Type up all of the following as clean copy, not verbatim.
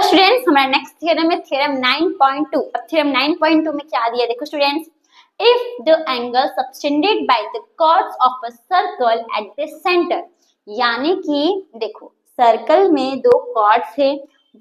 Students हमारा next theorem है theorem 9.2। अब थ्योरम 9.2 में क्या दिया देखो students, if the angle subtended by the chords of a circle at the centre, यानी कि देखो सर्कल में दो कॉर्ड्स है,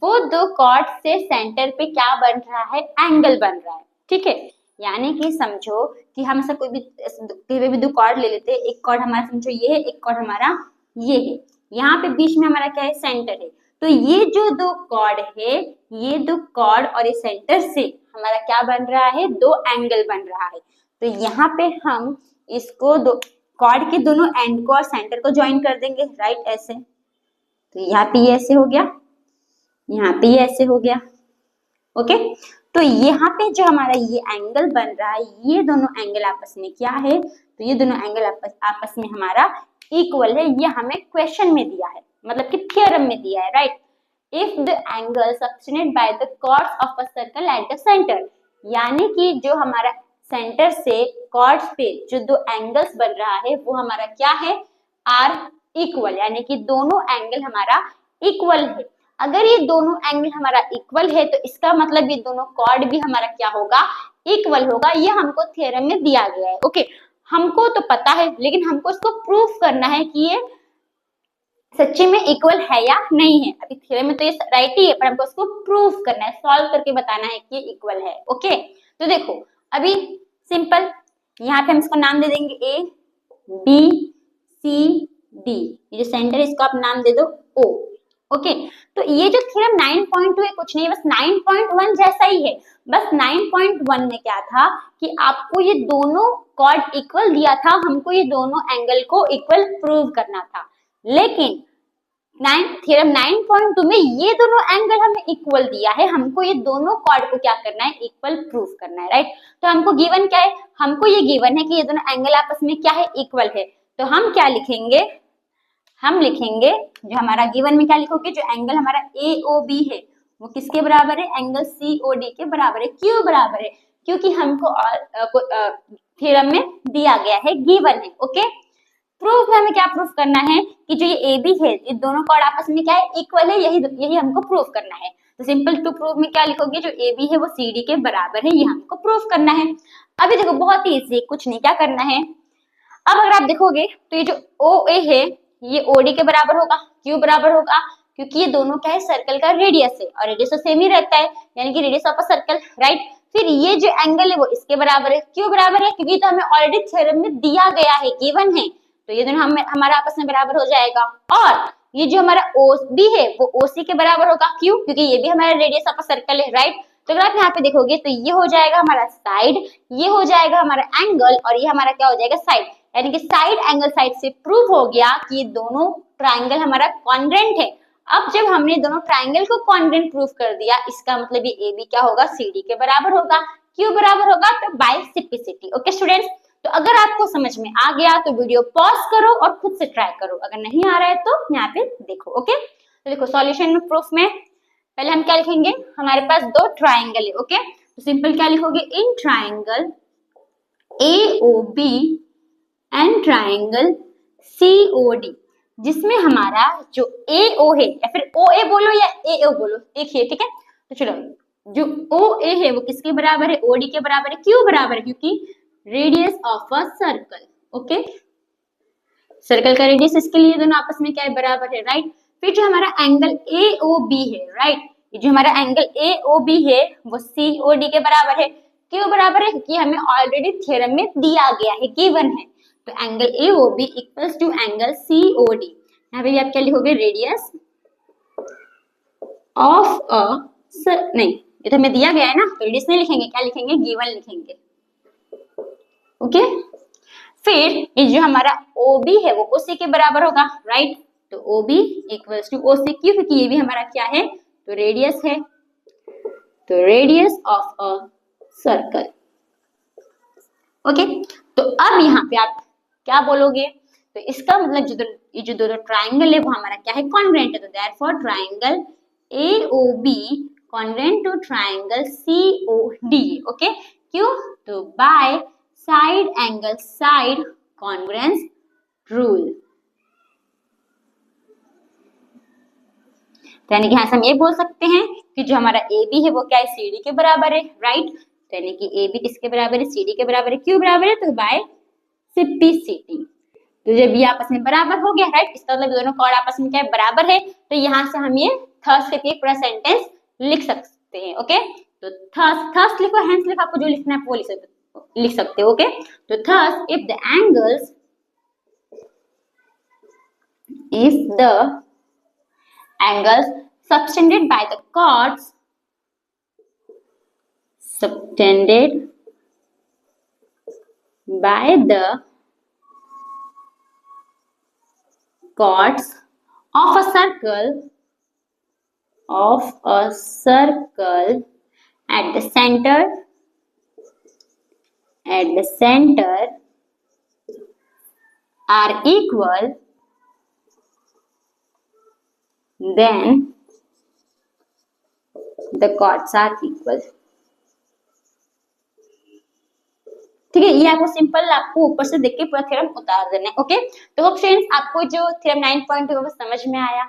वो दो कॉर्ड से सेंटर पे क्या बन रहा है, एंगल बन रहा है। ठीक है, यानी कि समझो कि हम ऐसा कोई भी दो कॉर्ड ले लेते हैं, एक कॉर्ड हमारा समझो ये है, एक कॉर्ड हमारा ये है, यहाँ पे बीच में हमारा क्या है, सेंटर है। तो ये जो दो कॉर्ड है, ये दो कॉर्ड और ये सेंटर से हमारा क्या बन रहा है, दो एंगल बन रहा है। तो यहाँ पे हम इसको दो कॉर्ड के दोनों एंड को और सेंटर को ज्वाइन कर देंगे, राइट, ऐसे। तो यहाँ पे ये ऐसे हो गया, यहाँ पे ये ऐसे हो गया, ओके। तो यहाँ पे जो हमारा ये एंगल बन रहा है, ये दोनों एंगल आपस में क्या है, तो ये दोनों एंगल आपस में हमारा इक्वल है। ये हमें क्वेश्चन में दिया है, मतलब कि थ्योरम में दिया है, right. If the angle subtended by the chords of a circle at the centre, यानी कि जो हमारा सेंटर से कॉर्ड्स पे जो दो एंगल्स बन रहा है वो हमारा क्या है, आर इक्वल, यानी कि दोनों एंगल हमारा इक्वल है। अगर ये दोनों एंगल हमारा इक्वल है तो इसका मतलब ये दोनों कॉर्ड भी हमारा क्या होगा, इक्वल होगा। ये हमको थ्योरम में दिया गया है, ओके। हमको तो पता है, लेकिन हमको इसको प्रूफ करना है कि ये सच्ची में इक्वल है या नहीं है। अभी थ्योरम में तो ये राइट ही है, पर हमको इसको प्रूफ करना है, सॉल्व करके बताना है कि ये इक्वल है, ओके। तो देखो अभी सिंपल, यहाँ पे हम इसको नाम दे देंगे ए बी सी डी, ये जो सेंटर है इसको आप नाम दे दो ओ, ओके। तो ये जो थ्योरम 9.2 है कुछ नहीं, बस 9.1 जैसा ही है। बस 9.1 में क्या था कि आपको ये दोनों कॉर्ड इक्वल दिया था, हमको ये दोनों एंगल को इक्वल प्रूव करना था। लेकिन थ्योरम 9.2 में ये दोनों एंगल हमें इक्वल दिया है, हमको ये दोनों कॉर्ड को क्या करना है, इक्वल प्रूव करना है, राइट। तो हमको गिवन क्या है, हमको ये गिवन है कि ये दोनों एंगल आपस में क्या है, इक्वल है। तो हम क्या लिखेंगे, हम लिखेंगे जो हमारा गिवन में क्या लिखोगे, जो एंगल हमारा AOB है वो किसके बराबर है, एंगल COD के बराबर है। क्यों बराबर है, क्योंकि हमको थ्योरम में दिया गया है, गिवन है, ओके। प्रूफ में हमें क्या प्रूफ करना है कि जो ये AB है, ये दोनों कॉर्ड आपस में क्या है, इक्वल है, यही हमको प्रूफ करना है। तो सिंपल टू प्रूफ में क्या लिखोगे, जो AB है वो CD के बराबर है, ये हमको प्रूफ करना है। अभी देखो बहुत ही इजी, कुछ नहीं, क्या करना है, अब अगर आप देखोगे तो ये जो OA है ये OD के बराबर होगा। क्यों बराबर होगा, क्योंकि ये दोनों क्या है, सर्कल का रेडियस है, और रेडियस तो सेम ही रहता है, यानी कि radius of a circle, right. फिर ये जो एंगल है वो इसके बराबर है। क्यों बराबर है, क्योंकि तो हमें ऑलरेडी थ्योरम में दिया गया है, गिवन है, तो ये दोनों हमारा आपस में बराबर हो जाएगा। और ये जो हमारा OB है वो OC के बराबर होगा। क्यों, क्योंकि ये भी हमारा रेडियस ऑफ अ सर्कल है, राइट। तो अगर आप यहाँ पे देखोगे तो ये हो जाएगा हमारा साइड, ये हो जाएगा हमारा एंगल, और ये हमारा क्या हो जाएगा, साइड, यानी कि साइड एंगल साइड से प्रूव हो गया कि ये दोनों ट्राइंगल हमारा कॉन्ग्रेंट है। अब जब हमने दोनों ट्राइंगल को कॉन्ग्रेंट प्रूव कर दिया, इसका मतलब ये AB क्या होगा, CD के बराबर होगा। क्यों बराबर होगा, तो बाय सिंप्लिसिटी, ओके स्टूडेंट्स। तो अगर आपको समझ में आ गया तो वीडियो पॉज करो और खुद से ट्राई करो, अगर नहीं आ रहा है तो यहाँ पे देखो, ओके। तो देखो सॉल्यूशन में प्रूफ में पहले हम क्या लिखेंगे, हमारे पास दो ट्राइंगल है, ओके। तो सिंपल क्या लिखोगे, in triangle AOB and triangle COD, जिसमें हमारा जो AO है, या फिर OA बोलो या AO बोलो, एक ही है, ठीक है। तो चलो जो OA है वो किसके बराबर है, OD के बराबर है। क्यों बराबर है, क्योंकि radius of a circle, okay. Circle का रेडियस इसके लिए दोनों आपस में क्या है, बराबर है, राइट। फिर जो हमारा एंगल AOB है, राइट, जो हमारा एंगल AOB है वो COD के बराबर है। क्यों बराबर है, क्योंकि हमें ऑलरेडी थ्योरम में दिया गया है, गिवन है। तो angle AOB equals to angle COD, यहाँ पे भी आप क्या लिखोगे, रेडियस ऑफ अ नहीं, ये तो हमें दिया गया है ना, तो रेडियस नहीं लिखेंगे, क्या लिखेंगे, गिवन लिखेंगे, ओके। फिर ये जो हमारा OB है वो OC के बराबर होगा, राइट। तो OB इक्वल्स टू OC, क्यों, क्योंकि ये भी हमारा क्या है, तो रेडियस है, तो radius of a circle, okay. तो अब यहाँ पे आप क्या बोलोगे, तो इसका मतलब ये जो दोनों ट्राइंगल है वो हमारा क्या है, कॉन्ग्रेंट है। तो therefore triangle AOB congruent to triangle COD, okay. क्यों, तो by side angle side congruence rule, यानी कि हम ये बोल सकते हैं कि जो हमारा ए बी है वो क्या है, सी डी के बराबर है, राइट। तो यानी कि ए बी किसके बराबर है, सी डी के बराबर है, क्यों बराबर है, तो बाय सिम्प्लिसिटी। तो जब ये आपस में बराबर हो गया, राइट, इसका मतलब दोनों कॉर्ड आपस में क्या है, बराबर है। तो यहाँ से हम ये थर्स करके पूरा सेंटेंस लिख सकते हैं, ओके। तो थर्स लिखो, हेंस लिखो, आपको जो लिखना है वो लिख सकते हो, ओके। तो thus if the angles subtended by the chords of a circle at the center are equal, then the chords are equal। ठीक है, ये आपको सिंपल, आपको ऊपर से देख के पूरा थ्योरम उतार देना है, ओके। तो फ्रेंड्स, आपको जो थ्योरम 9.2 वो समझ में आया।